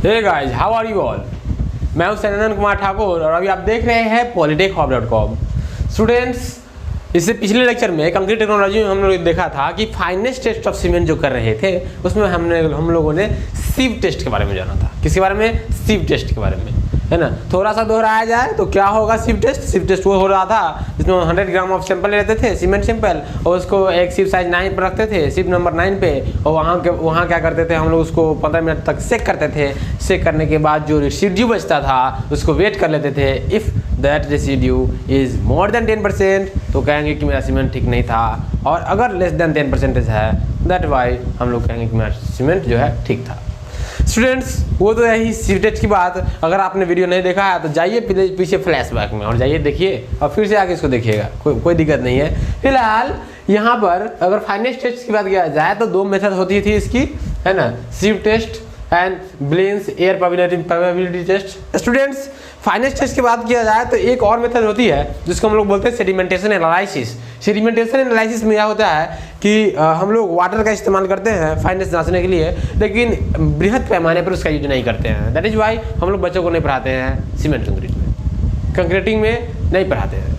Hey guys, how are you all. मैं हूं सैनंदन कुमार ठाकुर और अभी आप देख रहे हैं polytechhub.com। स्टूडेंट्स, इससे पिछले लेक्चर में कंक्रीट टेक्नोलॉजी में हम लोग देखा था कि फाइनेस्ट टेस्ट ऑफ सीमेंट जो कर रहे थे उसमें हम लोगों ने सीव टेस्ट के बारे में जाना था। किसके बारे में? सीव टेस्ट के बारे में, है ना। थोड़ा सा दोहराया जाए तो क्या होगा सीव टेस्ट। सीव टेस्ट वो हो रहा था जिसमें 100 ग्राम ऑफ सैंपल लेते थे, सीमेंट सैंपल, और उसको एक सीव साइज 9 पर रखते थे, सीव नंबर 9 पे, और वहाँ क्या करते थे हम लोग, उसको 15 मिनट तक सेक करते थे। सेक करने के बाद जो रेसिड्यू बचता था उसको वेट कर लेते थे। If that residue is more than 10% तो कहेंगे कि मेरा सीमेंट ठीक नहीं था, और अगर लेस देन 10% है दैट वाई हम लोग कहेंगे कि मेरा सीमेंट जो है ठीक था। स्टूडेंट्स, वो तो यही सीव टेस्ट की बात। अगर आपने वीडियो नहीं देखा है तो जाइए पीछे फ्लैशबैक में और जाइए देखिए और फिर से आके इसको देखिएगा, कोई दिक्कत नहीं है। फिलहाल यहाँ पर अगर फाइनेस्ट टेस्ट की बात किया जाए तो 2 मेथड होती थी इसकी, है ना, sieve test and Blaine's air permeability test. Students, finest test की बात किया जाए तो एक और मेथड होती है जिसको हम लोग बोलते हैं सेडिमेंटेशन एनालिसिस। सेडिमेंटेशन एनालिसिस में यह होता है कि हम लोग वाटर का इस्तेमाल करते हैं फाइनेस्ट जांचने के लिए, लेकिन बृहद पैमाने पर उसका यूज नहीं करते हैं। दैट इज वाई हम लोग बच्चों को नहीं पढ़ाते हैं सीमेंट कंक्रीट में, कंक्रीटिंग में नहीं पढ़ाते हैं।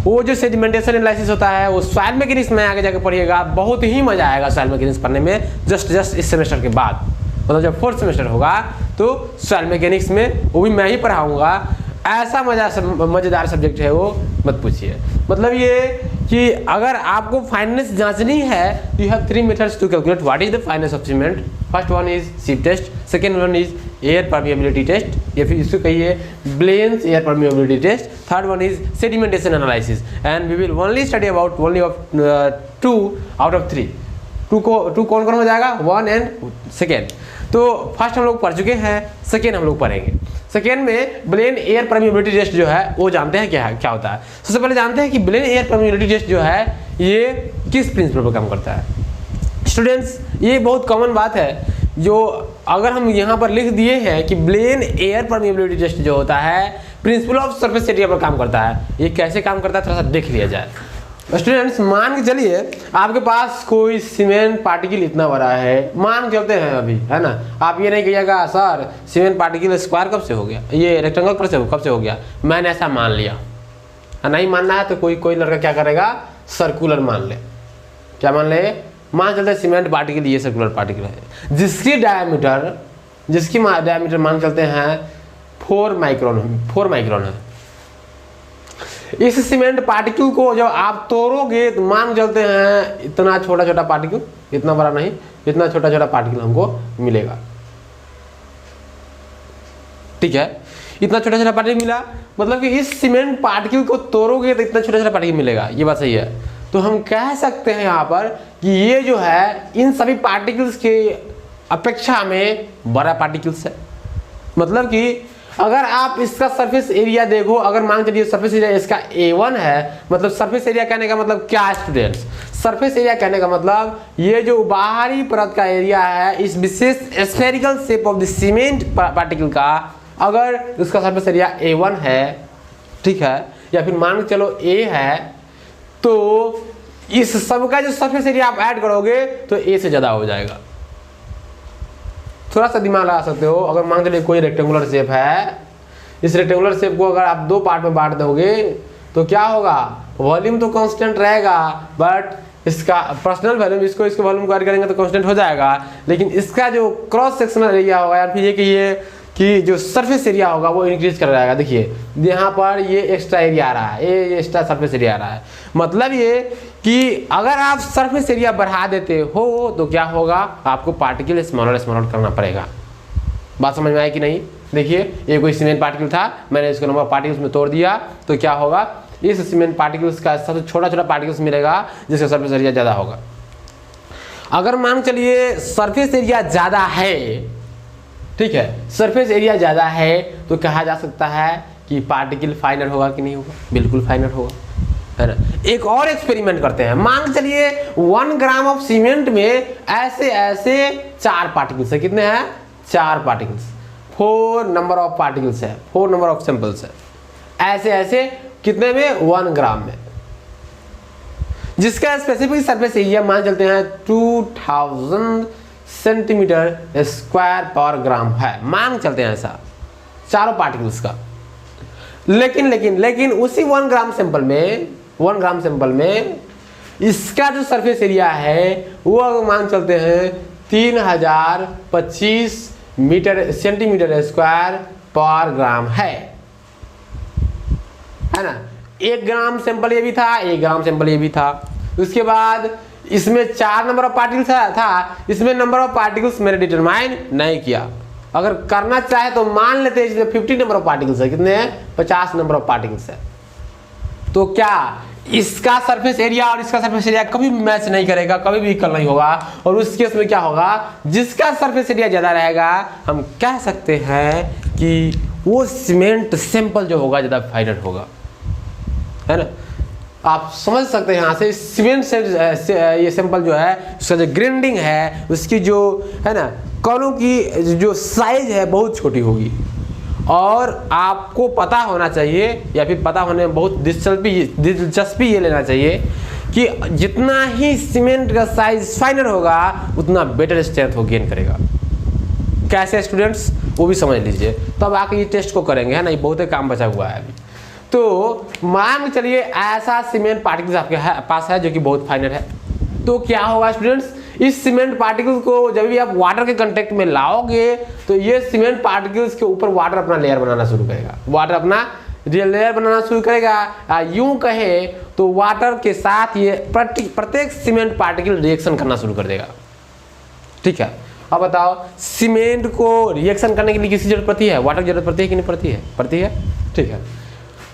वो जो सेडिमेंटेशन एनालिसिस होता है वो सॉइल मैकेनिक्स में आगे जाकर पढ़िएगा, बहुत ही मजा आएगा सॉइल मैकेनिक्स पढ़ने में। जस्ट इस सेमेस्टर के बाद, मतलब जब 4th सेमेस्टर होगा तो सॉइल मैकेनिक्स में वो भी मैं ही पढ़ाऊंगा। ऐसा मज़ेदार सब्जेक्ट है वो, मत पूछिए। मतलब ये कि अगर आपको फाइनेंस जांचनी है तो you have 3 methods to calculate what is the fineness of cement. First one is sieve test, second one is air permeability test, या फिर इसको कहिए Blaine's air permeability test. Third one is sedimentation analysis, and we will only study about only of 2 out of 3। टू कौन कौन हो जाएगा? 1 and second. तो फर्स्ट हम लोग पढ़ चुके हैं, सेकेंड हम लोग पढ़ेंगे। सेकेंड में ब्लेन एयर परमिएबिलिटी टेस्ट जो है वो जानते हैं क्या होता है। सबसे पहले जानते हैं कि ब्लेन एयर परमिएबिलिटी टेस्ट जो है ये किस प्रिंसिपल पर काम करता है। स्टूडेंट्स, ये बहुत कॉमन बात है जो अगर हम यहाँ पर लिख दिए हैं कि ब्लेन एयर परमिएबिलिटी टेस्ट जो होता है प्रिंसिपल ऑफ सरफेस एरिया पर काम करता है। ये कैसे काम करता है थोड़ा सा देख लिया जाए। स्टूडेंट्स, मान के चलिए आपके पास कोई सीमेंट पार्टिकल इतना बड़ा है, मान के चलते हैं अभी, है ना। आप ये नहीं कहिएगा सर सीमेंट पार्टिकल स्क्वायर कब से हो गया, ये रेक्टेंगल कब से हो गया, मैंने ऐसा मान लिया। नहीं मानना है तो कोई लड़का क्या करेगा, सर्कुलर मान ले। क्या मान ले? मान चलते सीमेंट पार्टिकल ये सर्कुलर पार्टिकल है जिसकी डायमीटर मान चलते हैं 4 माइक्रोन है। इस सीमेंट पार्टिकल को जब आप तोड़ोगे तो मान चलते हैं इतना छोटा पार्टिकल, इतना बड़ा नहीं, इतना छोटा पार्टिकल हमको मिलेगा। ठीक है, इतना छोटा पार्टिकल मिला, मतलब कि इस सीमेंट पार्टिकल को तोड़ोगे तो इतना छोटा पार्टिकल मिलेगा। ये बात सही है। तो हम कह सकते हैं यहाँ पर कि ये जो है इन सभी पार्टिकल्स के अपेक्षा में बड़ा पार्टिकल्स है। मतलब कि अगर आप इसका सरफेस एरिया देखो, अगर मान चलिए सरफेस एरिया इसका A1 है, मतलब सरफेस एरिया कहने का मतलब क्या है स्टूडेंट्स? सरफेस एरिया कहने का मतलब ये जो बाहरी परत का एरिया है इस विशेष spherical shape of the cement particle का, अगर उसका सरफेस एरिया A1 है, ठीक है, या फिर मान के चलो A है, तो इस सबका जो सरफेस एरिया आप ऐड करोगे तो A से ज्यादा हो जाएगा। थोड़ा सा दिमाग लगा सकते हो। अगर मान चलिए कोई रेक्टेंगुलर शेप है, इस रेक्टेंगुलर शेप को अगर आप 2 पार्ट में बांट दोगे तो क्या होगा, वॉल्यूम तो कांस्टेंट रहेगा, बट इसका पर्सनल वॉल्यूम, इसको वॉल्यूम को ऐड करेंगे तो कांस्टेंट हो जाएगा, लेकिन इसका जो क्रॉस सेक्शनल एरिया होगा, या फिर ये कहिए कि जो सरफेस एरिया होगा वो इंक्रीज कर जाएगा। देखिए यहाँ पर ये एक्स्ट्रा एरिया आ रहा है, ये एक्स्ट्रा सरफेस एरिया आ रहा है। मतलब ये कि अगर आप सरफेस एरिया बढ़ा देते हो तो क्या होगा, आपको पार्टिकल स्मॉलर करना पड़ेगा। बात समझ में आई कि नहीं? देखिए ये कोई सीमेंट पार्टिकल था, मैंने इसको नंबर पार्टिकल्स में तोड़ दिया, तो क्या होगा, इस सीमेंट पार्टिकल्स का सबसे छोटा पार्टिकल्स मिलेगा जिसका सरफेस एरिया ज़्यादा होगा। अगर मान चलिए सरफेस एरिया ज़्यादा है, ठीक है, सरफेस एरिया ज़्यादा है, तो कहा जा सकता है कि पार्टिकल फाइनर होगा कि नहीं होगा? बिल्कुल फाइनर होगा, है ना। एक और एक्सपेरिमेंट करते हैं। मान चलिए 1 ग्राम ऑफ सीमेंट में ऐसे 4 पार्टिकल्स है। कितने हैं? 4 पार्टिकल्स। 4 नंबर ऑफ पार्टिकल्स है, 4 नंबर ऑफ सैंपल्स है। ऐसे कितने में? 1 ग्राम में, जिसका स्पेसिफिक सरफेस एरिया मान चलते हैं 2000 सेंटीमीटर स्क्वायर पर ग्राम है। मान चलते हैं ऐसा चारों पार्टिकल्स का। लेकिन उसी 1 ग्राम सैंपल में इसका जो सरफेस एरिया है वो मान चलते हैं 3025 सेंटीमीटर स्क्वायर पर ग्राम है ना। 1 ग्राम सैंपल ये भी था, 1 ग्राम सैंपल ये भी था। उसके बाद इसमें 4 नंबर ऑफ पार्टिकल्स था, इसमें नंबर ऑफ पार्टिकल्स मैंने डिटरमाइन नहीं किया। अगर करना चाहे तो मान लेते हैं इसमें 50 नंबर ऑफ पार्टिकल्स है, कितने हैं 50 नंबर ऑफ पार्टिकल्स है। तो क्या इसका सरफेस एरिया और इसका सरफेस एरिया कभी मैच नहीं करेगा, कभी भी इक्वल नहीं होगा। और उस केस में क्या होगा, जिसका सरफेस एरिया ज्यादा रहेगा हम कह सकते हैं कि वो सीमेंट सैंपल जो होगा ज्यादा फाइनल होगा, है ना। आप समझ सकते हैं यहाँ से सीमेंट से ये सैंपल जो है उसका जो ग्राइंडिंग है उसकी जो है ना कणों की जो साइज है बहुत छोटी होगी। और आपको पता होना चाहिए या फिर पता होने में बहुत दिलचस्पी ये लेना चाहिए कि जितना ही सीमेंट का साइज फाइनल होगा उतना बेटर स्ट्रेंथ वो गेन करेगा। कैसे स्टूडेंट्स वो भी समझ लीजिए, तब आके ये टेस्ट को करेंगे, है ना। ये बहुत ही काम बचा हुआ है अभी। तो मान चलिए ऐसा सीमेंट पार्टिकल्स आपके पास है जो कि बहुत फाइनल है, तो क्या होगा स्टूडेंट्स, इस सीमेंट पार्टिकल्स को जब भी आप वाटर के कांटेक्ट में लाओगे तो ये सीमेंट पार्टिकल्स के ऊपर वाटर अपना लेयर बनाना शुरू करेगा, वाटर अपना लेयर बनाना शुरू करेगा। यूं कहे तो वाटर के साथ ये प्रत्येक सीमेंट पार्टिकल रिएक्शन करना शुरू कर देगा। ठीक है, अब बताओ सीमेंट को रिएक्शन करने के लिए किसी जरूरत पड़ती है, वाटर की जरूरत पड़ती है कि नहीं पड़ती है, पड़ती है। ठीक है,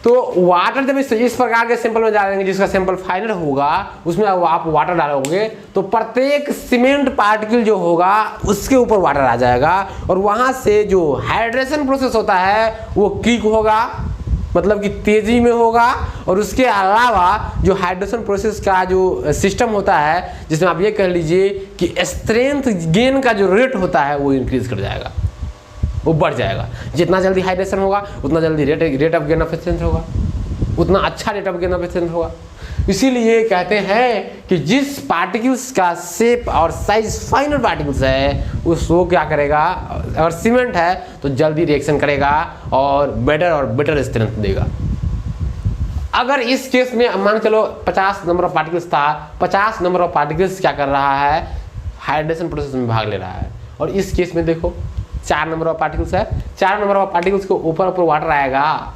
तो वाटर जब इस प्रकार के सैंपल में डालेंगे जिसका सैंपल फाइनल होगा उसमें आप वाटर डालोगे तो प्रत्येक सीमेंट पार्टिकल जो होगा उसके ऊपर वाटर आ जाएगा और वहां से जो हाइड्रेशन प्रोसेस होता है वो क्विक होगा, मतलब कि तेजी में होगा। और उसके अलावा जो हाइड्रेशन प्रोसेस का जो सिस्टम होता है जिसमें आप ये कह लीजिए कि स्ट्रेंथ गेन का जो रेट होता है वो इंक्रीज कर जाएगा, वो बढ़ जाएगा। जितना जल्दी हाइड्रेशन होगा उतना जल्दी rate of gain of strength होगा, उतना अच्छा rate of gain of strength होगा। इसीलिए कहते हैं कि जिस पार्टिकल्स का शेप और साइज फाइनल पार्टिकल्स है उसको क्या करेगा, अगर सीमेंट है तो जल्दी रिएक्शन करेगा और बेटर स्ट्रेंथ देगा। अगर इस केस में मान चलो 50 नंबर ऑफ पार्टिकल्स था, 50 नंबर ऑफ पार्टिकल्स क्या कर रहा है, हाइड्रेशन प्रोसेस में भाग ले रहा है। और इस केस में देखो 4 नंबर ऑफ पार्टिकल्स है, 4 नंबर ऑफ पार्टिकल्स को ऊपर वाटर आएगा,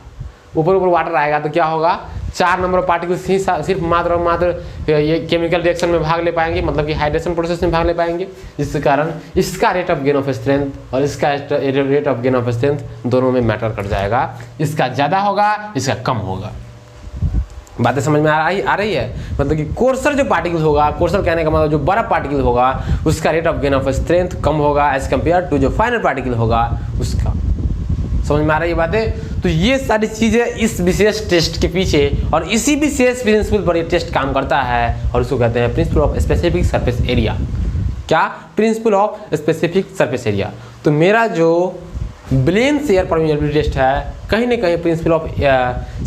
ऊपर वाटर आएगा तो क्या होगा, 4 नंबर ऑफ पार्टिकल्स ही सिर्फ मात्र और मात्र ये केमिकल रिएक्शन में भाग ले पाएंगे, मतलब कि हाइड्रेशन प्रोसेस में भाग ले पाएंगे। जिसके कारण इसका rate of gain of strength और इसका rate of gain of strength दोनों में मैटर कर जाएगा, इसका ज़्यादा होगा इसका कम होगा। बातें समझ में आ रही है। मतलब कि कोर्सर जो पार्टिकल होगा, कोर्सर कहने का मतलब जो बड़ा पार्टिकल होगा उसका rate of gain of strength कम होगा एज कम्पेयर टू जो फाइनल पार्टिकल होगा उसका। समझ में आ रही है बातें। तो ये सारी चीजें इस विशेष टेस्ट के पीछे और इसी विशेष प्रिंसिपल पर ये टेस्ट काम करता है और उसको कहते हैं principle of specific surface area. क्या, principle of specific surface area. तो मेरा जो ब्लेंस एयर परमिएबिलिटी टेस्ट है कहीं ना कहीं प्रिंसिपल ऑफ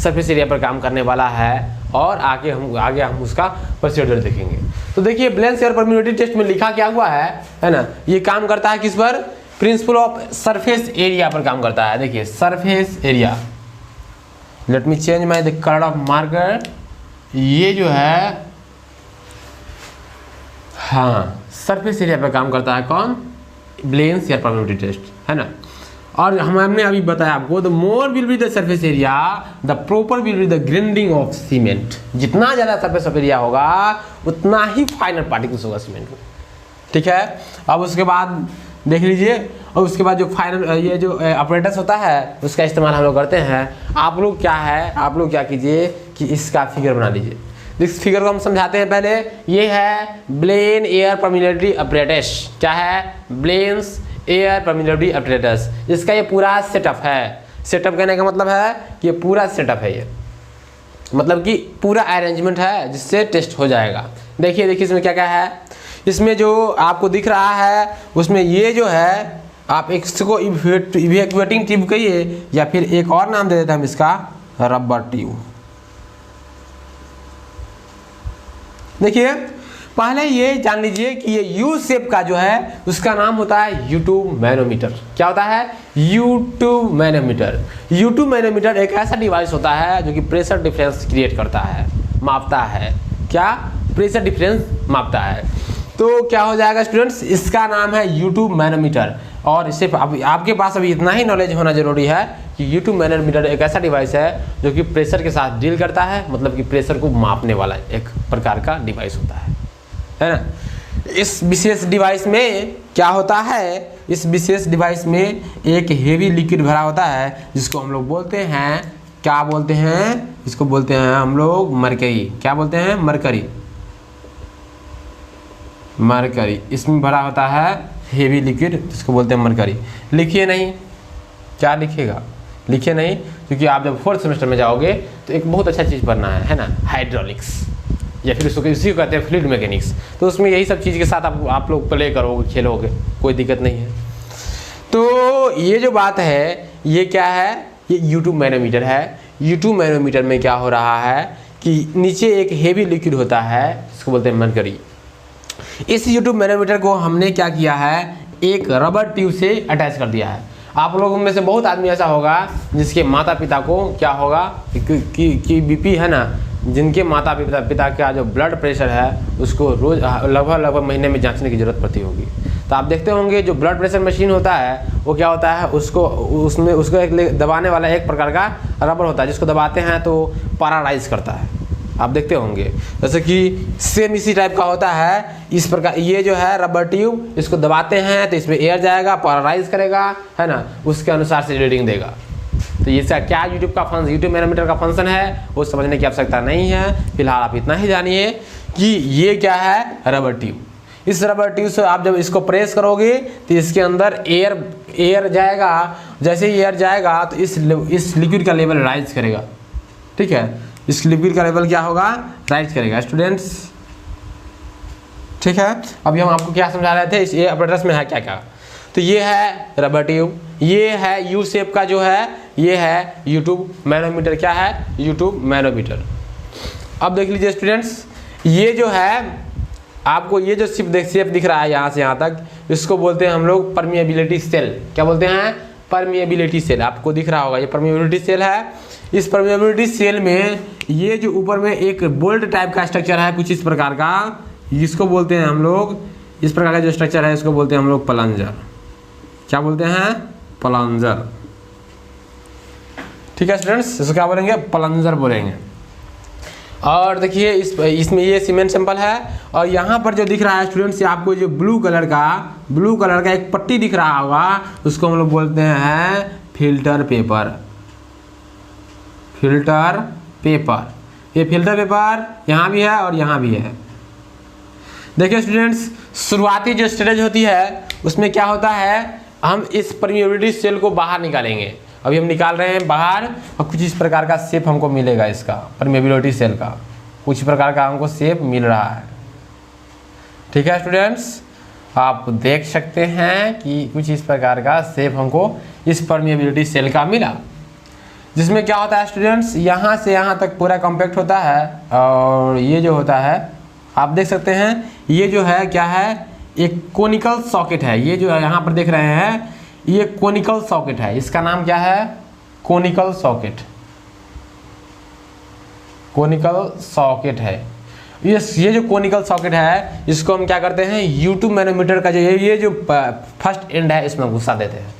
सरफेस एरिया पर काम करने वाला है और आगे हम उसका प्रोसीजर देखेंगे। तो देखिए ब्लेंस एयर परमिएबिलिटी टेस्ट में लिखा क्या हुआ है ना, ये काम करता है किस पर, प्रिंसिपल ऑफ सरफेस एरिया पर काम करता है। देखिए surface area, let me change my the colour of marker. ये जो है हाँ सरफेस एरिया पर काम करता है कौन, ब्लेंस एयर परमिएबिलिटी टेस्ट, है ना। और हमने अभी बताया आपको the more will be the surface area the proper will be the grinding of cement. जितना ज़्यादा सरफेस एरिया होगा उतना ही फाइनल पार्टिकल्स होगा सीमेंट में। ठीक है, अब उसके बाद देख लीजिए, और उसके बाद जो फाइनल ये जो ऑपरेटर्स होता है उसका इस्तेमाल हम लोग करते हैं। आप लोग क्या कीजिए कि इसका फिगर बना लीजिए। इस फिगर को हम समझाते हैं पहले। ये है ब्लेन एयर परमिएबिलिटी apparatus। क्या है, ब्लेंस एयर परमिएबिलिटी apparatus। इसका ये पूरा सेटअप है। सेटअप कहने का मतलब है कि ये पूरा सेटअप है, ये मतलब कि पूरा अरेंजमेंट है जिससे टेस्ट हो जाएगा। देखिए इसमें क्या क्या है। इसमें जो आपको दिख रहा है उसमें ये जो है आप इसको इवैक्यूएटिंग ट्यूब कहिए या फिर एक और नाम दे देते हैं हम इसका, रबर ट्यूब। देखिए पहले ये जान लीजिए कि ये यू शेप का जो है उसका नाम होता है U2 मैनोमीटर। क्या होता है? U2 manometer. U2 मैनोमीटर एक ऐसा डिवाइस होता है जो कि प्रेशर डिफरेंस क्रिएट करता है, मापता है। क्या? प्रेशर डिफरेंस मापता है। तो क्या हो जाएगा स्टूडेंट्स, इसका नाम है U2 मैनोमीटर। और इससे आपके पास अभी इतना ही नॉलेज होना जरूरी है कि U2 मैनोमीटर एक ऐसा डिवाइस है जो कि प्रेशर के साथ डील करता है, मतलब कि प्रेशर को मापने वाला एक प्रकार का डिवाइस होता है ना। इस विशेष डिवाइस में क्या होता है, इस विशेष डिवाइस में एक हेवी लिक्विड भरा होता है जिसको हम लोग बोलते हैं, क्या बोलते हैं, इसको बोलते हैं हम लोग मरकरी। क्या बोलते हैं? मरकरी। मरकरी इसमें भरा होता है हेवी लिक्विड जिसको बोलते हैं मरकरी। लिखिए नहीं, क्या लिखिएगा? लिखिए नहीं, क्योंकि आप जब 4th सेमेस्टर में जाओगे तो एक बहुत अच्छा चीज़ पढ़ना है ना, हाइड्रोलिक्स, या फिर उसको इसी को कहते हैं फ्लूइड मैकेनिक्स। तो उसमें यही सब चीज़ के साथ आप लोग प्ले करोगे, खेलोगे, कोई दिक्कत नहीं है। तो ये जो बात है ये क्या है, ये U2 मैनोमीटर है। U2 मैनोमीटर में क्या हो रहा है कि नीचे एक हेवी लिक्विड होता है जिसको बोलते हैं मरकरी। इस U2 मैनोमीटर को हमने क्या किया है, एक रबर ट्यूब से अटैच कर दिया है। आप लोगों में से बहुत आदमी ऐसा होगा जिसके माता पिता को क्या होगा कि BP है ना, जिनके माता पिता का जो ब्लड प्रेशर है उसको रोज लगभग महीने में जांचने की जरूरत पड़ती होगी। तो आप देखते होंगे जो ब्लड प्रेशर मशीन होता है वो क्या होता है, उसको एक दबाने वाला एक प्रकार का रबर होता है जिसको दबाते हैं तो पैरालाइज करता है। आप देखते होंगे जैसे कि सेम इसी टाइप का होता है। इस प्रकार ये जो है रबर ट्यूब, इसको दबाते हैं तो इसमें एयर जाएगा, पैरालाइज करेगा, है ना, उसके अनुसार से रीडिंग देगा। तो ये क्या U2 मैनोमीटर का फंक्शन है वो समझने की आवश्यकता नहीं है। फिलहाल आप इतना ही जानिए कि ये क्या है, रबर ट्यूब। इस रबर ट्यूब से आप जब इसको प्रेस करोगे तो इसके अंदर एयर जाएगा। जैसे ही एयर जाएगा तो इस लिक्विड का लेवल राइज करेगा। ठीक है, इस लिक्विड का लेवल क्या होगा, राइज करेगा स्टूडेंट्स। ठीक है, अभी हम आपको क्या समझा रहे थे, इस ये apparatus में है क्या क्या। तो ये है रबर ट्यूब, ये है U शेप का जो है, ये है U2 मैनोमीटर। क्या है? U2 manometer. अब देख लीजिए स्टूडेंट्स, ये जो है आपको ये जो शेप दिख रहा है यहाँ से यहाँ तक, इसको बोलते हैं हम लोग परमिएबिलिटी सेल। क्या बोलते हैं? Permeability cell. आपको दिख रहा होगा ये परमिएबिलिटी सेल है। इस परमिएबिलिटी सेल में ये जो ऊपर में एक बोल्ट टाइप का स्ट्रक्चर है कुछ इस प्रकार का, जिसको बोलते हैं हम लोग, इस प्रकार का जो स्ट्रक्चर है इसको बोलते हैं हम लोग प्लंजर। क्या बोलते हैं? प्लंजर। ठीक है स्टूडेंट्स, इसको क्या बोलेंगे? प्लंजर बोलेंगे। और देखिए इसमें ये सीमेंट सैंपल है और यहाँ पर जो दिख रहा है स्टूडेंट्स, आपको जो ब्लू कलर का एक पट्टी दिख रहा होगा उसको हम लोग बोलते हैं फिल्टर पेपर। फिल्टर पेपर, ये फिल्टर पेपर यहाँ भी है और यहाँ भी है। देखिए स्टूडेंट्स, शुरुआती जो स्टेज होती है उसमें क्या होता है, हम इस परमिएबिलिटी सेल को बाहर निकालेंगे। अभी हम निकाल रहे हैं बाहर और कुछ इस प्रकार का शेप हमको मिलेगा इसका, परमिएबिलिटी सेल का कुछ प्रकार का हमको शेप मिल रहा है। ठीक है स्टूडेंट्स, आप देख सकते हैं कि कुछ इस प्रकार का शेप हमको इस परमिएबिलिटी सेल का मिला, जिसमें क्या होता है स्टूडेंट्स, यहाँ से यहाँ तक पूरा कॉम्पैक्ट होता है। और ये जो होता है आप देख सकते हैं, ये जो है क्या है, एक कोनिकल सॉकेट है। ये जो है यहाँ पर देख रहे हैं ये कोनिकल सॉकेट है। इसका नाम क्या है? Conical socket. कोनिकल सॉकेट है ये जो कोनिकल सॉकेट है इसको हम क्या करते हैं, U2 मैनोमीटर का जो ये जो फर्स्ट एंड है इसमें घुसा देते हैं।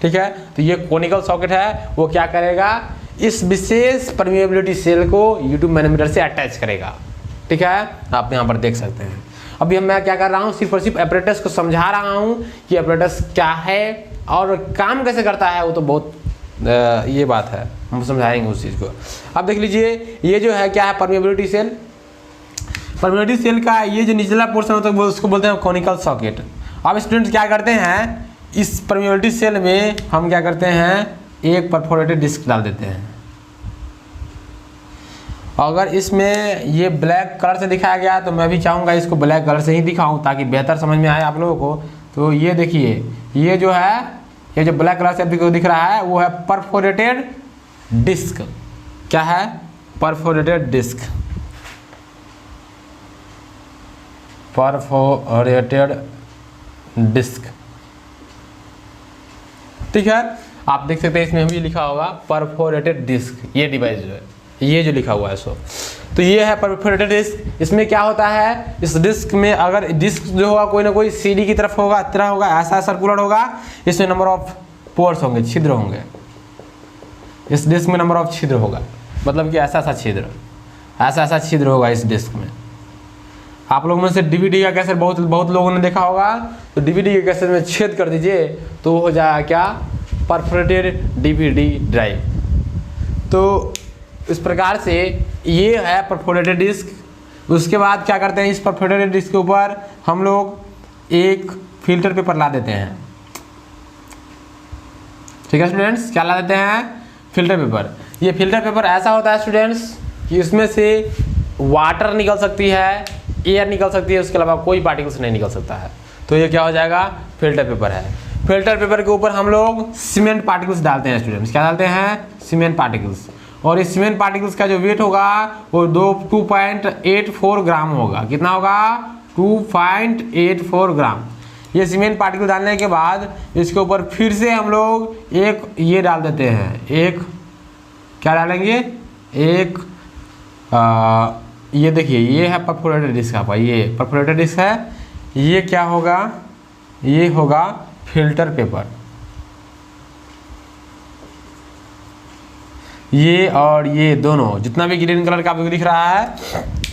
ठीक है, तो ये कोनिकल सॉकेट है, वो क्या करेगा, इस विशेष परमिएबिलिटी सेल को U2 मैनोमीटर से अटैच करेगा। ठीक है, आप यहाँ पर देख सकते हैं। अभी मैं क्या कर रहा हूँ, सिर्फ और सिर्फ apparatus को समझा रहा हूँ कि apparatus क्या है और काम कैसे करता है। वो तो बहुत ये बात है, हम समझाएंगे उस चीज़ को। अब देख लीजिए, ये जो है क्या है, परमिएबिलिटी सेल। परमिएबिलिटी सेल का ये जो निचला पोर्शन होता है उसको बोलते हैं कोनिकल सॉकेट। अब स्टूडेंट्स क्या करते हैं, इस परमिएबिलिटी सेल में हम क्या करते हैं, एक परफोरेटेड डिस्क डाल देते हैं। अगर इसमें ये ब्लैक कलर से दिखाया गया तो मैं भी चाहूँगा इसको ब्लैक कलर से ही दिखाऊं ताकि बेहतर समझ में आए आप लोगों को। तो ये देखिए, ये जो है, ये जो ब्लैक कलर से दिख रहा है वो है परफोरेटेड डिस्क। क्या है? Perforated disc. Perforated disc. ठीक है, आप देख सकते हैं इसमें भी लिखा होगा परफोरेटेड डिस्क, ये डिवाइस जो है, ये जो लिखा हुआ है सो, तो ये है परफोरेटेड डिस्क। इसमें क्या होता है, इस डिस्क में अगर डिस्क जो होगा कोई ना कोई सीडी की तरफ होगा, इतना होगा, ऐसा सर्कुलर होगा, इसमें नंबर ऑफ पोर्स होंगे, छिद्र होंगे, इस डिस्क में नंबर ऑफ छिद्र होगा, मतलब कि ऐसा ऐसा छिद्र, ऐसा ऐसा छिद्र होगा इस डिस्क में। आप लोगों में से डीवीडी का कैसेट बहुत लोगों ने देखा होगा, तो डीवीडी के कैसेट में छेद कर दीजिए तो हो जाएगा क्या, परफोरेटेड डीवीडी ड्राइव। तो इस प्रकार से ये है परफोरेटेड डिस्क। उसके बाद क्या करते हैं, इस परफोरेटेड डिस्क के ऊपर हम लोग एक फिल्टर पेपर ला देते हैं। ठीक है स्टूडेंट्स, क्या ला देते हैं, फिल्टर पेपर। ये फिल्टर पेपर ऐसा होता है स्टूडेंट्स कि इसमें से वाटर निकल सकती है, एयर निकल सकती है, उसके अलावा कोई पार्टिकल्स नहीं निकल सकता है। तो ये क्या हो जाएगा, फिल्टर पेपर है। फिल्टर पेपर के ऊपर हम लोग सीमेंट पार्टिकल्स डालते हैं स्टूडेंट्स, क्या डालते हैं, सीमेंट पार्टिकल्स। और इस सीमेंट पार्टिकल्स का जो वेट होगा वो 2.84 ग्राम होगा। कितना होगा, 2.84 ग्राम। ये सीमेंट पार्टिकल डालने के बाद इसके ऊपर फिर से हम लोग एक ये डाल देते हैं, एक क्या डालेंगे, एक ये देखिए, ये है परफोरेटेड डिस्क आपका, ये परफोरेटेड डिस्क है। ये क्या होगा, ये होगा फिल्टर पेपर। ये और ये दोनों जितना भी ग्रीन कलर का आपको दिख रहा है,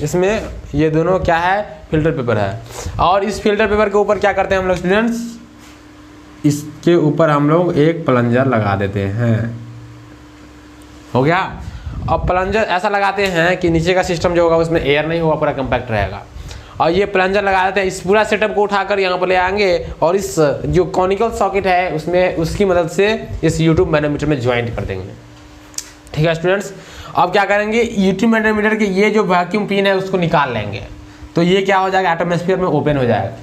इसमें ये दोनों क्या है, फिल्टर पेपर है। और इस फिल्टर पेपर के ऊपर क्या करते हैं हम लोग स्टूडेंट्स, इसके ऊपर हम लोग एक प्लंजर लगा देते हैं। हो गया। अब प्लंजर ऐसा लगाते हैं कि नीचे का सिस्टम जो होगा उसमें एयर नहीं होगा, पूरा कंपैक्ट रहेगा। और ये प्लंजर लगा देते हैं, इस पूरा सेटअप को उठाकर यहाँ पर ले आएंगे और इस जो कॉनिकल सॉकेट है उसमें उसकी मदद से इस यूट्यूब मैनोमीटर में ज्वाइंट कर देंगे। ठीक है स्टूडेंट्स, अब क्या करेंगे, यूट्यूब मैनोमीटर के ये जो वैक्यूम पिन है उसको निकाल लेंगे, तो ये क्या हो जाएगा, एटमॉस्फेयर में ओपन हो जाएगा।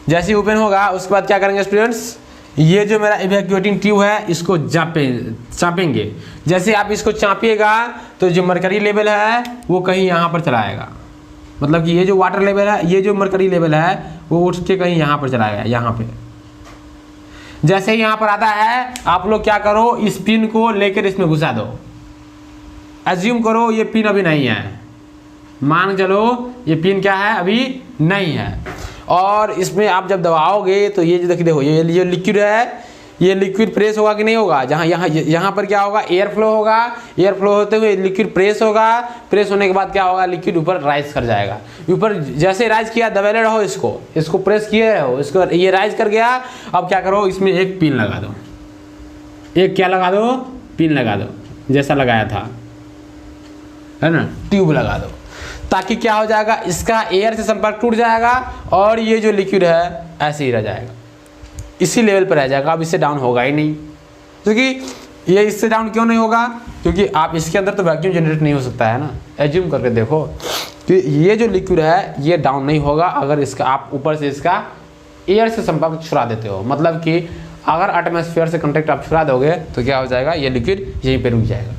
जैसे ही ओपन होगा उसके बाद क्या करेंगे स्टूडेंट्स, ये जो मेरा इवैक्यूएटिंग ट्यूब है इसको चापेंगे। जैसे आप इसको चापिएगा तो जो मरकरी लेवल है वो कहीं यहाँ पर चला आएगा, मतलब कि ये जो वाटर लेवल है, ये जो मरकरी लेवल है वो उठ के कहीं यहाँ पर चला आएगा, यहाँ पे। जैसे ही यहाँ पर आता है आप लोग क्या करो, इस पिन को लेकर इसमें घुसा दो। एज्यूम करो ये पिन अभी नहीं है, मान चलो ये पिन क्या है, अभी नहीं है। और इसमें आप जब दबाओगे तो ये जो देखो ये लिक्विड है, ये लिक्विड प्रेस होगा कि नहीं होगा, जहाँ यहाँ पर क्या होगा, एयर फ्लो होगा। एयर फ्लो होते हुए लिक्विड प्रेस होगा, प्रेस होने के बाद क्या होगा, लिक्विड ऊपर राइज कर जाएगा। ऊपर जैसे राइज किया, दबेले रहो इसको प्रेस किए रहो, इसको ये राइज कर गया। अब क्या करो, इसमें एक पिन लगा दो, एक क्या लगा दो, पिन लगा दो, जैसा लगाया था है ना, ट्यूब लगा दो, ताकि क्या हो जाएगा, इसका एयर से संपर्क टूट जाएगा और ये जो लिक्विड है ऐसे ही रह जाएगा, इसी लेवल पर रह जाएगा। अब इससे डाउन होगा ही नहीं, क्योंकि ये इससे डाउन क्यों नहीं होगा, क्योंकि आप इसके अंदर तो वैक्यूम जनरेट नहीं हो सकता है ना। एज्यूम करके देखो कि ये जो लिक्विड है ये डाउन नहीं होगा अगर इसका आप ऊपर से इसका एयर से संपर्क छुड़ा देते हो। मतलब कि अगर एटमॉस्फेयर से कॉन्टैक्ट आप छुड़ा दोगे तो क्या हो जाएगा, ये लिक्विड यहीं पर रुक जाएगा।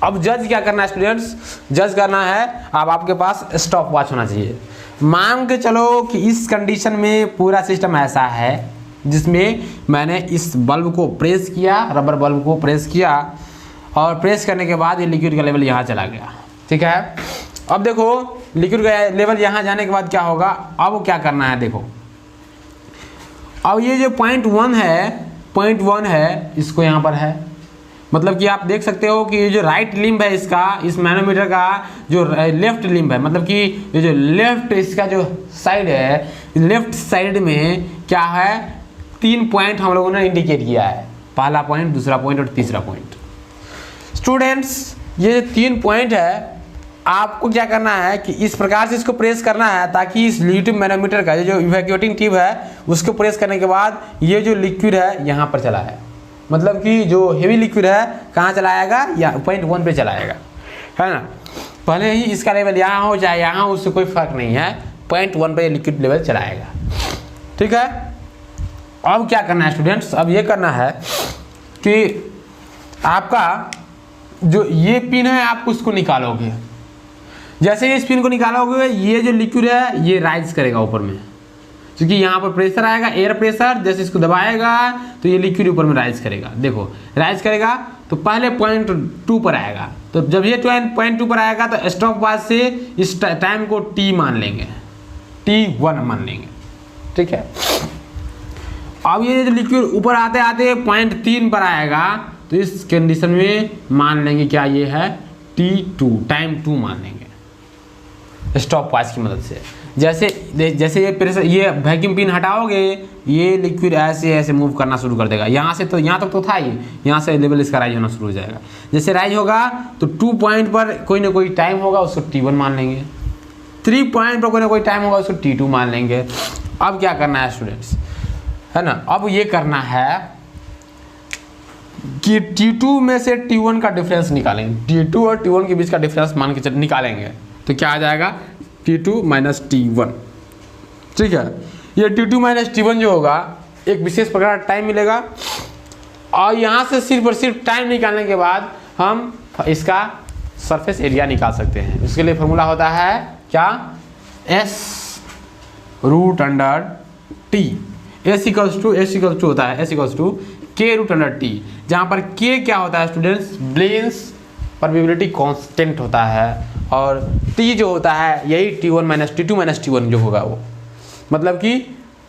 अब जज क्या करना है स्टूडेंट्स, जज करना है, अब आपके पास स्टॉप वॉच होना चाहिए। मान के चलो कि इस कंडीशन में पूरा सिस्टम ऐसा है जिसमें मैंने इस बल्ब को प्रेस किया, रबर बल्ब को प्रेस किया, और प्रेस करने के बाद ये लिक्विड का लेवल यहाँ चला गया। ठीक है, अब देखो लिक्विड का लेवल यहाँ जाने के बाद क्या होगा, अब क्या करना है, देखो अब ये जो पॉइंट वन है इसको यहाँ पर है, मतलब कि आप देख सकते हो कि ये जो राइट लिम्ब है इसका, इस मैनोमीटर का जो लेफ्ट लिम्ब है, मतलब कि ये जो लेफ्ट इसका जो साइड है, लेफ्ट साइड में क्या है, 3 पॉइंट हम लोगों ने इंडिकेट किया है, पहला पॉइंट, दूसरा पॉइंट और तीसरा पॉइंट। स्टूडेंट्स ये 3 पॉइंट है, आपको क्या करना है कि इस प्रकार से इसको प्रेस करना है ताकि इस यूट्यूब मैनोमीटर का जो इवैक्यूएटिंग ट्यूब है उसको प्रेस करने के बाद ये जो लिक्विड है यहाँ पर चला है, मतलब कि जो हेवी लिक्विड है कहाँ चलाएगा, या पॉइंट 1 पे चलाएगा, है ना। पहले ही इसका लेवल यहाँ हो चाहे यहाँ, उससे कोई फर्क नहीं है, पॉइंट 1 पे लिक्विड लेवल चलाएगा। ठीक है, अब क्या करना है स्टूडेंट्स, अब ये करना है कि आपका जो ये पिन है आप उसको निकालोगे। जैसे ही स्पिन को निकालोगे ये जो लिक्विड है ये राइज करेगा ऊपर में, क्योंकि यहाँ पर प्रेशर आएगा, एयर प्रेशर, जैसे इसको दबाएगा तो ये लिक्विड ऊपर में राइज करेगा। देखो राइज करेगा तो पहले 0.2 पर आएगा, तो जब ये 0.2 पर आएगा तो स्टॉप वॉच से इस टाइम को T मान लेंगे, T1 मान लेंगे, ठीक है। अब ये जो लिक्विड ऊपर आते आते 0.3 पर आएगा तो इस कंडीशन में मान लेंगे क्या ये है T2, टाइम 2 मान लेंगे स्टॉप वॉच की मदद से। जैसे ये प्रेशर, ये वैक्यूम पिन हटाओगे ये लिक्विड ऐसे ऐसे मूव करना शुरू कर देगा। यहाँ से तो यहाँ तक तो था ही, यहाँ से लेवल इसका राइज होना शुरू हो जाएगा। जैसे राइज होगा तो 2 पॉइंट पर कोई ना कोई टाइम होगा उसको T1 मान लेंगे, 3 पॉइंट पर कोई ना कोई टाइम होगा उसको T2 मान लेंगे। अब क्या करना है स्टूडेंट्स, है ना, अब ये करना है कि T2 में से T1 का डिफरेंस निकालेंगे, T2 और T1 के बीच का डिफरेंस मान के निकालेंगे तो क्या आ जाएगा T2 माइनस T1, ठीक है। ये T2 माइनस T1 जो होगा एक विशेष प्रकार का टाइम मिलेगा, और यहाँ से सिर्फ और सिर्फ टाइम निकालने के बाद हम इसका सरफेस एरिया निकाल सकते हैं। उसके लिए फॉर्मूला होता है क्या, S√T, S इक्वल्स टू होता है S K√T, जहाँ पर K क्या होता है स्टूडेंट्स, ब्लेंस परमेबिलिटी कांस्टेंट होता है, और T जो होता है यही T2 माइनस T1 जो होगा वो, मतलब कि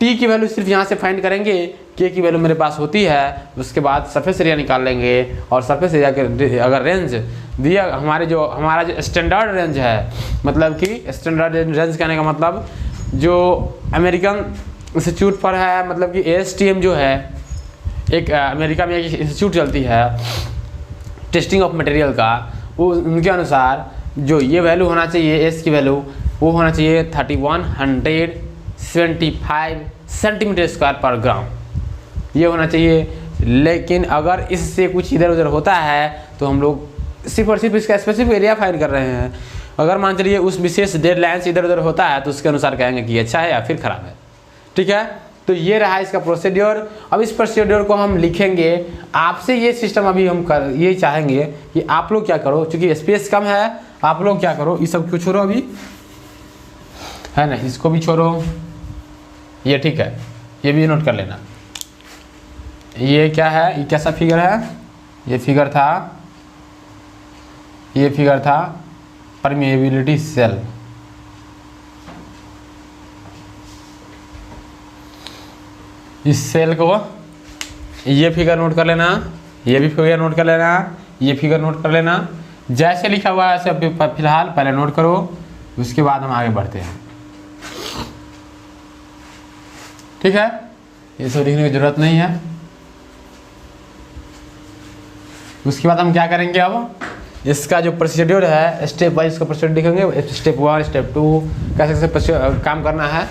T की वैल्यू सिर्फ यहाँ से फाइंड करेंगे, K की वैल्यू मेरे पास होती है, उसके बाद सरफेस एरिया निकाल लेंगे, और सरफेस एरिया के अगर रेंज दिया हमारा जो स्टैंडर्ड रेंज है, मतलब कि स्टैंडर्ड रेंज कहने का मतलब जो अमेरिकन इंस्टीट्यूट पर है, मतलब कि ASTM जो है, एक अमेरिका में एक इंस्टीट्यूट चलती है टेस्टिंग ऑफ मटेरियल का, वो उनके अनुसार जो ये वैल्यू होना चाहिए S की वैल्यू वो होना चाहिए 3175 सेंटीमीटर स्क्वायर पर ग्राम, ये होना चाहिए। लेकिन अगर इससे कुछ इधर उधर होता है तो हम लोग सिर्फ और सिर्फ इसका स्पेसिफिक एरिया फाइंड कर रहे हैं। अगर मान चलिए उस विशेष डेड लाइन से इधर उधर होता है तो उसके अनुसार कहेंगे कि अच्छा है या फिर खराब है, ठीक है। तो ये रहा इसका प्रोसीड्योर। अब इस प्रोसीड्योर को हम लिखेंगे, आपसे ये सिस्टम अभी हम ये चाहेंगे कि आप लोग क्या करो, क्योंकि स्पेस कम है, आप लोग क्या करो, इस सब को छोड़ो अभी, है ना, इसको भी छोड़ो, ये ठीक है, ये भी नोट कर लेना। ये क्या है, ये कैसा फिगर है, ये फिगर था परमेबिलिटी सेल, इस सेल को ये फिगर नोट कर लेना, ये भी फिगर नोट कर लेना, ये फिगर नोट कर लेना। जैसे लिखा हुआ है ऐसे फिलहाल पहले नोट करो, उसके बाद हम आगे बढ़ते हैं, ठीक है। ये सब लिखने की जरूरत नहीं है। उसके बाद हम क्या करेंगे, अब इसका जो प्रोसीड्योर है स्टेप वाइज इसका प्रोसीड्योर लिखेंगे, स्टेप 1 स्टेप 2 कैसे काम करना है।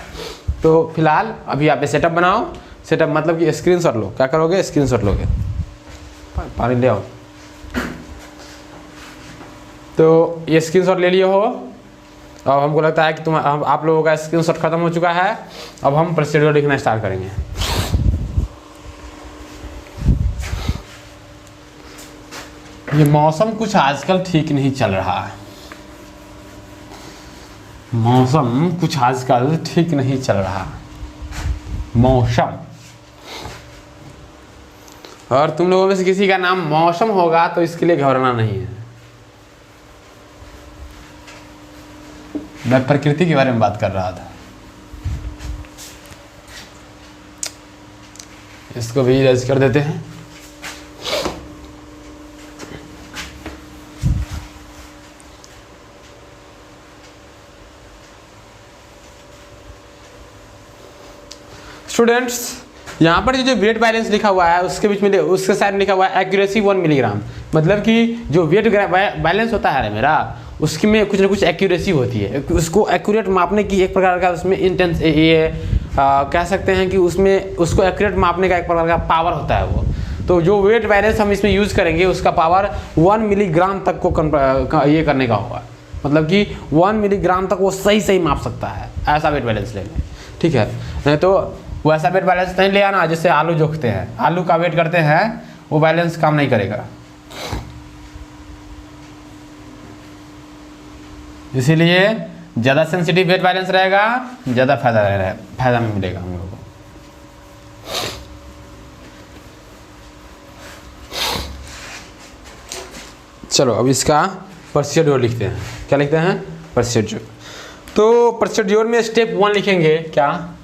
तो फिलहाल अभी आप सेटअप बनाओ, सेटअप मतलब कि स्क्रीनशॉट लो, क्या करोगे, स्क्रीनशॉट लोगे, पानी ले आओ। तो ये स्क्रीनशॉट ले लिए हो, अब हमको लगता है कि आप लोगों का स्क्रीनशॉट खत्म हो चुका है। अब हम प्रोसीड्योर लिखना स्टार्ट करेंगे। ये मौसम कुछ आजकल ठीक नहीं चल रहा है, मौसम कुछ आजकल ठीक नहीं चल रहा, मौसम। और तुम लोगों में से किसी का नाम मौसम होगा तो इसके लिए घबराना नहीं है। मैं प्रकृति के बारे में बात कर रहा था, इसको भी इरेज कर देते हैं। स्टूडेंट्स यहाँ पर जो वेट बैलेंस लिखा हुआ है उसके बीच में उसके साइड में लिखा हुआ है एक्यूरेसी 1 मिलीग्राम, मतलब कि जो वेट बैलेंस होता है मेरा उसकी में कुछ ना कुछ एक्यूरेसी होती है, उसको एक्यूरेट मापने की एक प्रकार का उसमें इंटेंस कह सकते हैं कि उसमें उसको एक्यूरेट मापने का एक प्रकार का पावर होता है वो। तो जो वेट बैलेंस हम इसमें यूज़ करेंगे उसका पावर 1 मिलीग्राम तक को ये करने का होगा, मतलब कि 1 मिलीग्राम तक वो सही माप सकता है, ऐसा वेट बैलेंस लेंगे, ठीक है। नहीं तो वैसा वेट बैलेंस नहीं ले आना जिससे आलू जोखते हैं, आलू का वेट करते हैं वो बैलेंस काम नहीं करेगा। इसीलिए ज़्यादा सेंसिटिव वेट बैलेंस रहेगा, ज़्यादा फायदा में मिलेगा हम लोगों को। चलो अब इसका प्रोसीड्योर लिखते हैं। क्या लिखते हैं? प्रोसीड्योर। तो प्रोसीड्योर में स्टेप 1 लिखेंगे। क्या?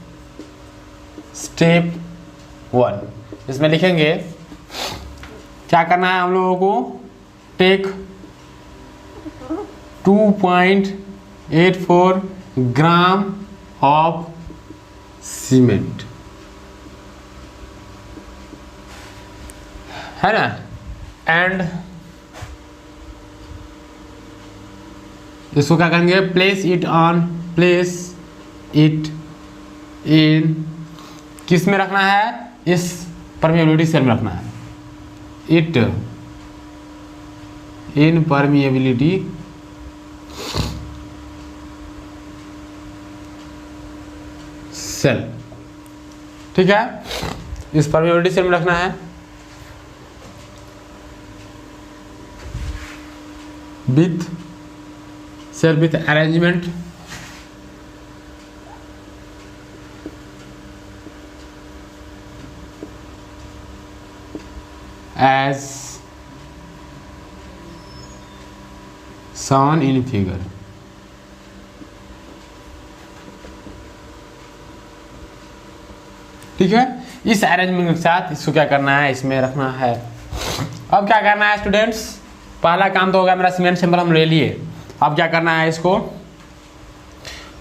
स्टेप 1 इसमें लिखेंगे क्या करना है हम लोगों को? टेक 2.84 ग्राम ऑफ सीमेंट, है ना, एंड इसको क्या करेंगे? प्लेस इट इन, किस में रखना है? इस परमिएबिलिटी सेल में रखना है। इट इन परमिएबिलिटी सेल, ठीक है, इस परमिएबिलिटी सेल में रखना है। With cell with arrangement as shown in figure। ठीक है, इस अरेंजमेंट के साथ इसको क्या करना है? इसमें रखना है। अब क्या करना है स्टूडेंट्स? पहला काम तो होगा मेरा सीमेंट सैंपल हम ले लिए। अब क्या करना है इसको?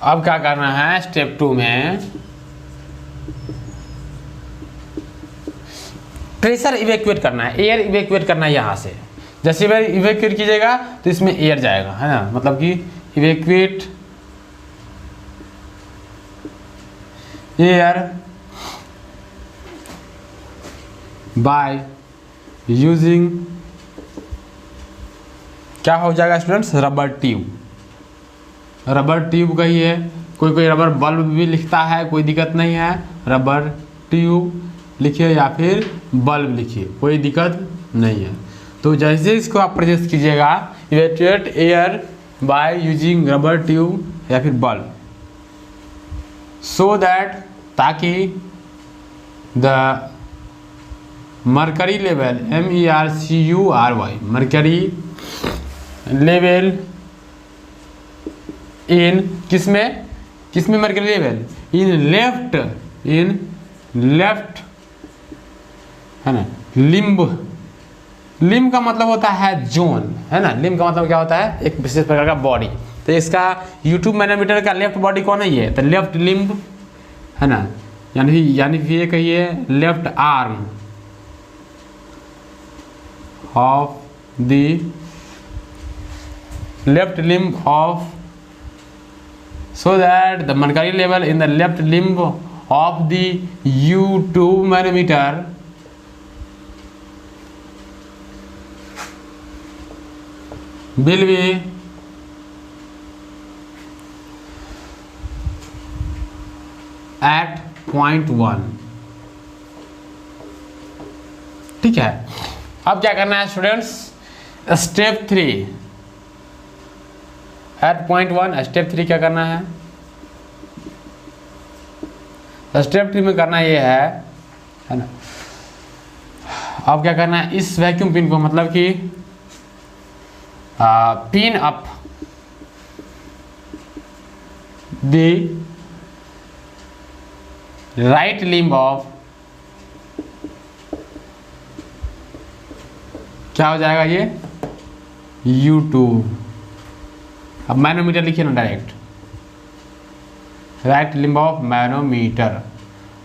अब क्या करना है? स्टेप 2 में प्रेशर इवैक्यूएट करना है, एयर इवैक्यूएट करना है यहाँ से। जैसे बार इवैक्यूएट कीजिएगा तो इसमें एयर जाएगा, है ना, मतलब कि इवैक्यूएट एयर बाय यूजिंग, क्या हो जाएगा students? Rubber tube. Rubber tube का ही है, कोई रबर बल्ब भी लिखता है, कोई दिक्कत नहीं है। रबर ट्यूब लिखिए या फिर बल्ब लिखिए, कोई दिक्कत नहीं है। तो जैसे इसको आप प्रोसेस कीजिएगा, evacuate air by using rubber tube या फिर बल्ब, सो दैट, ताकि the mercury level MERCURY mercury level in, किसमें मर्करी लेवल? इन लेफ्ट, है ना, लिम्ब का मतलब होता है जोन, है ना। लिम्ब का मतलब क्या होता है? एक विशेष प्रकार का बॉडी। तो इसका यूट्यूब मैनोमीटर का लेफ्ट बॉडी कौन है? ये तो लेफ्ट लिम्ब, है ना, यानी कि ये कहिए left arm of the left limb of, so that the mercury level in the left limb of the U-tube manometer will be at 0.1। ठीक है, अब क्या करना है स्टूडेंट्स? Step 3 eight 0.1। स्टेप 3 क्या करना है? स्टेप 3 में करना ये है ना, अब क्या करना है? इस वैक्यूम पिन को, मतलब कि pin up the right limb of, क्या हो जाएगा ये? U-tube। अब मैनोमीटर लिखिए ना direct, right limb of manometer,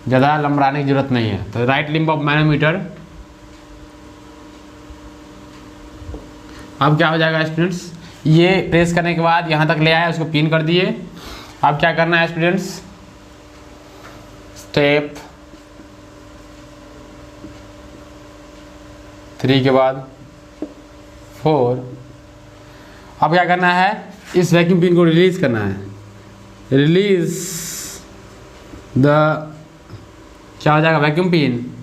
ज़्यादा लंबराने की जरूरत नहीं है। तो राइट लिम्ब ऑफ मैनोमीटर। अब क्या हो जाएगा स्टूडेंट्स? ये प्रेस करने के बाद यहाँ तक ले आया, उसको पिन कर दिए। अब क्या करना है स्टूडेंट्स? स्टेप 3 के बाद 4। अब क्या करना है? इस वैक्यूम पिन को रिलीज करना है। रिलीज द, क्या हो जाएगा? वैक्यूम पिन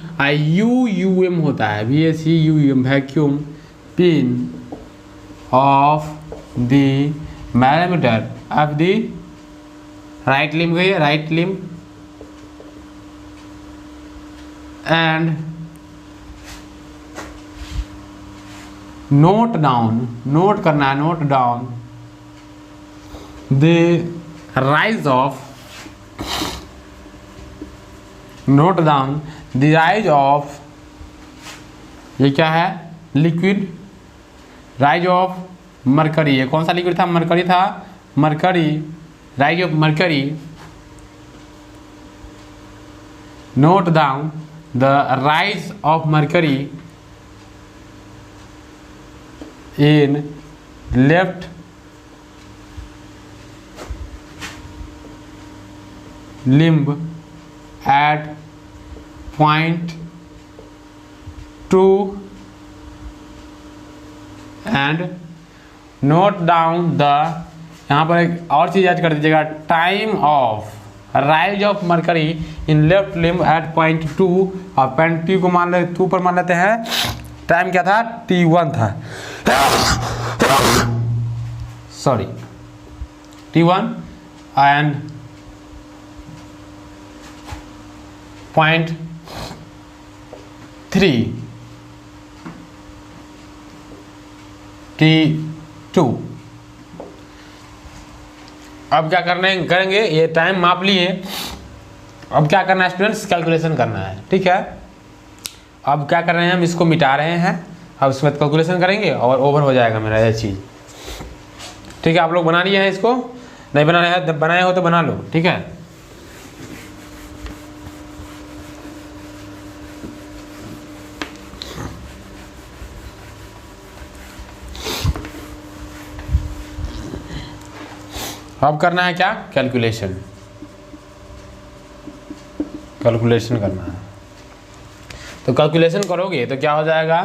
VACUUM होता है, VACUUM vacuum pin of the manometer of the right limb and note down the rise of ये क्या है, लिक्विड, राइज ऑफ मरकरी। ये कौन सा लिक्विड था, मरकरी था, mercury, rise of mercury. Note down the rise of mercury in left limb at point 2 and note down the, यहाँ पर एक और चीज़ याद कर दीजिएगा, time of rise of mercury in left limb at point 2, और पॉइंट 2 को मान ले 2 पर मान लेते हैं, टाइम क्या था, T1 था, sorry T1 and point 3 T2। अब क्या करेंगे, ये टाइम माप लिए, अब क्या करना है स्टूडेंट्स, कैलकुलेशन करना है, ठीक है। अब क्या कर रहे हैं, हम इसको मिटा रहे हैं, अब उसके बाद कैलकुलेशन करेंगे और ओवर हो जाएगा मेरा ये चीज़, ठीक है। आप लोग बना लिए हैं इसको, नहीं बनाए हो तो बना लो, ठीक है। अब करना है क्या, कैलकुलेशन करना है। तो कैलकुलेशन करोगे तो क्या हो जाएगा,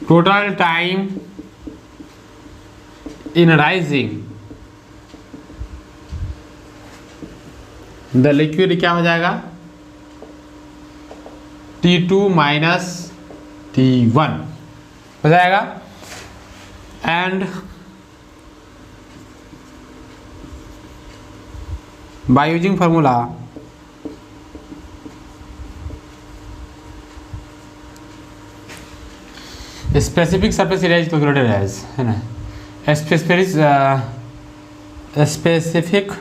total time in rising the liquid क्या हो जाएगा, T2 माइनस T1 हो जाएगा, and by using formula specific surface area is calculated as, है ना, specific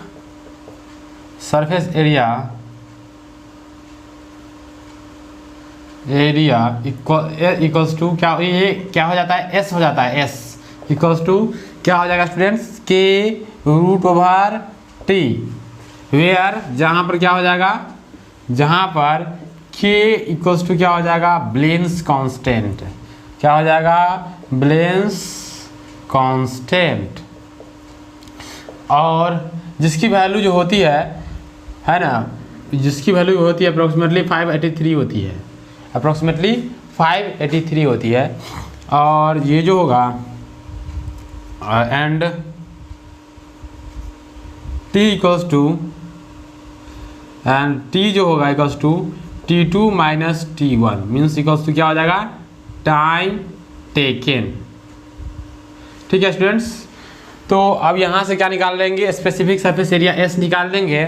surface area equals to क्या, ये क्या हो जाता है, एस हो जाता है, एस इक्वल्स टू क्या हो जाएगा स्टूडेंट्स, के रूट ओवर टी, वेयर जहाँ पर क्या हो जाएगा, जहाँ पर के इक्वल्स टू क्या हो जाएगा, ब्लेंस कांस्टेंट, क्या हो जाएगा, ब्लेंस कांस्टेंट, और जिसकी वैल्यू जो होती है ना, जिसकी वैल्यू होती है अप्रोक्सीमेटली 583 होती है, अप्रोक्सीमेटली 583 होती है। और ये जो होगा and T equals to, and T जो होगा equals to T2 minus T1 means equals to क्या हो जाएगा, टाइम टेकन, ठीक है स्टूडेंट्स। तो अब यहाँ से क्या निकाल लेंगे, स्पेसिफिक सरफेस एरिया S निकाल लेंगे,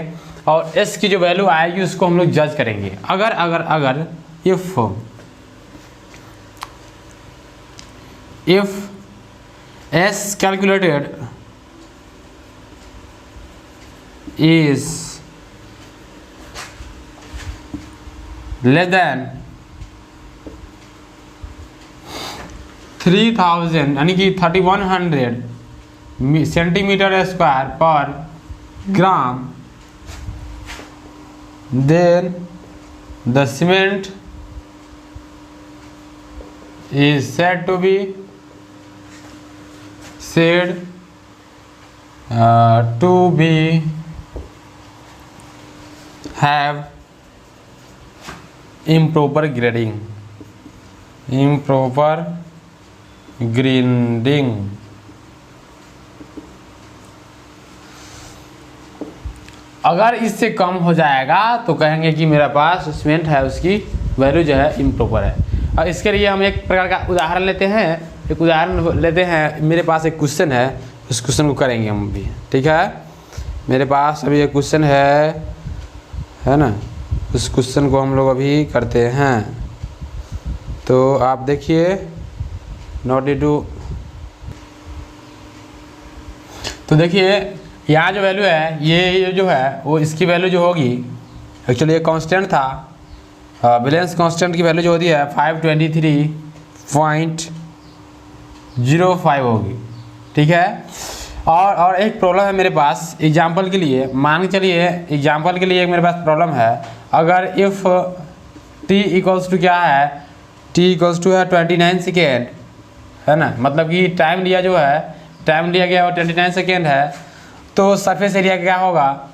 और S की जो वैल्यू आएगी उसको हम लोग जज करेंगे। अगर if S calculated is less than 3000 यानी कि 3100 सेंटीमीटर स्क्वायर पर ग्राम, then the cement is said to be have improper grading, अगर इससे कम हो जाएगा तो कहेंगे कि मेरा पास सीमेंट है उसकी वैल्यू जो है इम्प्रॉपर है। और इसके लिए हम एक प्रकार का उदाहरण लेते हैं। एक उदाहरण लेते हैं, मेरे पास एक क्वेश्चन है, उस क्वेश्चन को करेंगे हम भी, ठीक है। मेरे पास अभी एक क्वेश्चन है ना, उस क्वेश्चन को हम लोग अभी करते हैं। तो आप देखिए नोट टू, तो देखिए यहाँ जो वैल्यू है ये जो है वो इसकी वैल्यू जो होगी, एक्चुअली ये कांस्टेंट था, बैलेंस कांस्टेंट की वैल्यू जो होती है 523.05 होगी, ठीक है। और एक प्रॉब्लम है मेरे पास एग्जांपल के लिए, मान के चलिए एग्जांपल के लिए एक मेरे पास प्रॉब्लम है। अगर इफ़ t इक्वल्स टू क्या है, t इक्वल्स टू है 29 सेकेंड, है ना, मतलब कि टाइम लिया जो है, टाइम लिया गया वो 29 सेकेंड है। तो सरफेस एरिया क्या होगा,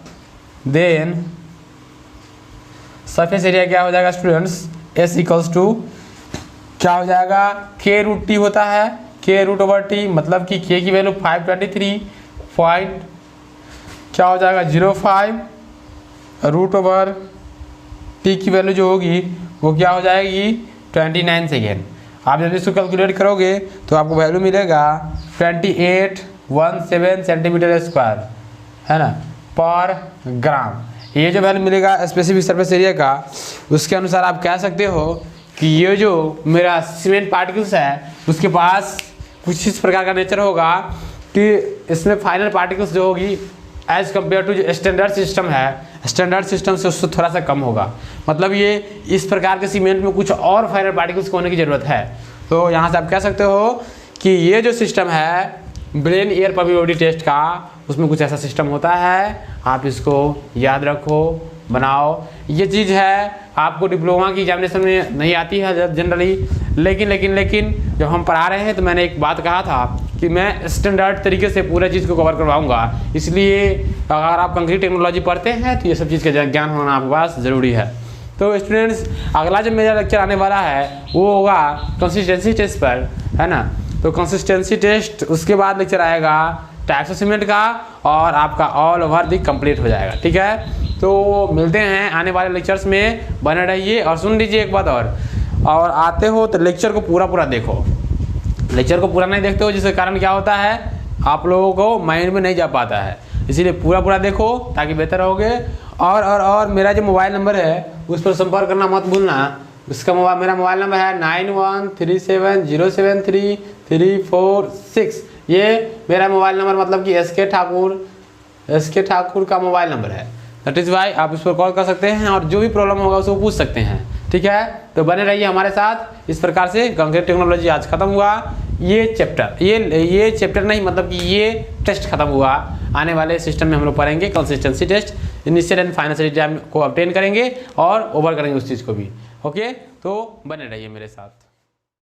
देन सरफेस एरिया क्या हो जाएगा स्टूडेंट्स, s इक्वल्स टू क्या हो जाएगा, k रूट t होता है, k रूट ओवर t, मतलब कि k की वैल्यू 523 पॉइंट क्या हो जाएगा 05 रूट ओवर t की वैल्यू जो होगी वो क्या हो जाएगी 29 सेकेंड। आप जब इसको कैलकुलेट करोगे तो आपको वैल्यू मिलेगा 2817 सेंटीमीटर स्क्वायर, है ना, पर ग्राम। ये जो वैल्यू मिलेगा स्पेसिफिक सरफेस एरिया का, उसके अनुसार आप कह सकते हो कि ये जो मेरा सीमेंट पार्टिकल्स है उसके पास कुछ इस प्रकार का नेचर होगा कि इसमें फाइनल पार्टिकल्स जो होगी एज कम्पेयर टू जो स्टैंडर्ड सिस्टम है, स्टैंडर्ड सिस्टम से उससे थोड़ा सा कम होगा। मतलब ये इस प्रकार के सीमेंट में कुछ और फाइनल पार्टिकल्स को होने की ज़रूरत है। तो यहाँ से आप कह सकते हो कि ये जो सिस्टम है ब्रेन एयर परमिएबिलिटी टेस्ट का, उसमें कुछ ऐसा सिस्टम होता है। आप इसको याद रखो, बनाओ। ये चीज़ है आपको डिप्लोमा की एग्जामिनेशन में नहीं आती है जनरली, लेकिन जब हम पढ़ा रहे हैं तो मैंने एक बात कहा था कि मैं स्टैंडर्ड तरीके से पूरा चीज़ को कवर करवाऊंगा। इसलिए अगर आप कंक्रीट टेक्नोलॉजी पढ़ते हैं तो ये सब चीज़ का ज्ञान होना आपके पास ज़रूरी है। तो स्टूडेंट्स, अगला जो मेरा लेक्चर आने वाला है वो होगा कंसिस्टेंसी टेस्ट पर, है ना। तो कंसिस्टेंसी टेस्ट, उसके बाद लेक्चर आएगा टाइप्स ऑफ सीमेंट का, और आपका ऑल ओवर दी कंप्लीट हो जाएगा, ठीक है। तो मिलते हैं आने वाले लेक्चर्स में, बने रहिए। और सुन लीजिए एक बात और आते हो तो लेक्चर को पूरा देखो। लेक्चर को पूरा नहीं देखते हो जिसके कारण क्या होता है, आप लोगों को माइंड में नहीं जा पाता है, इसीलिए पूरा देखो ताकि बेहतर होगे। और मेरा जो मोबाइल नंबर है उस पर संपर्क करना मत भूलना। उसका मेरा मोबाइल नंबर है 9137073346। ये मेरा मोबाइल नंबर मतलब कि एस के ठाकुर का मोबाइल नंबर है। दैट इज़ वाई आप इस पर कॉल कर सकते हैं और जो भी प्रॉब्लम होगा उसको पूछ सकते हैं, ठीक है। तो बने रहिए हमारे साथ। इस प्रकार से कंक्रीट टेक्नोलॉजी आज खत्म हुआ। ये चैप्टर नहीं, मतलब कि ये टेस्ट खत्म हुआ। आने वाले सिस्टम में हम लोग पढ़ेंगे consistency test, initial and final exam को ऑब्टेन करेंगे और ओवर करेंगे उस चीज़ को भी। ओके, तो बने रहिए मेरे साथ।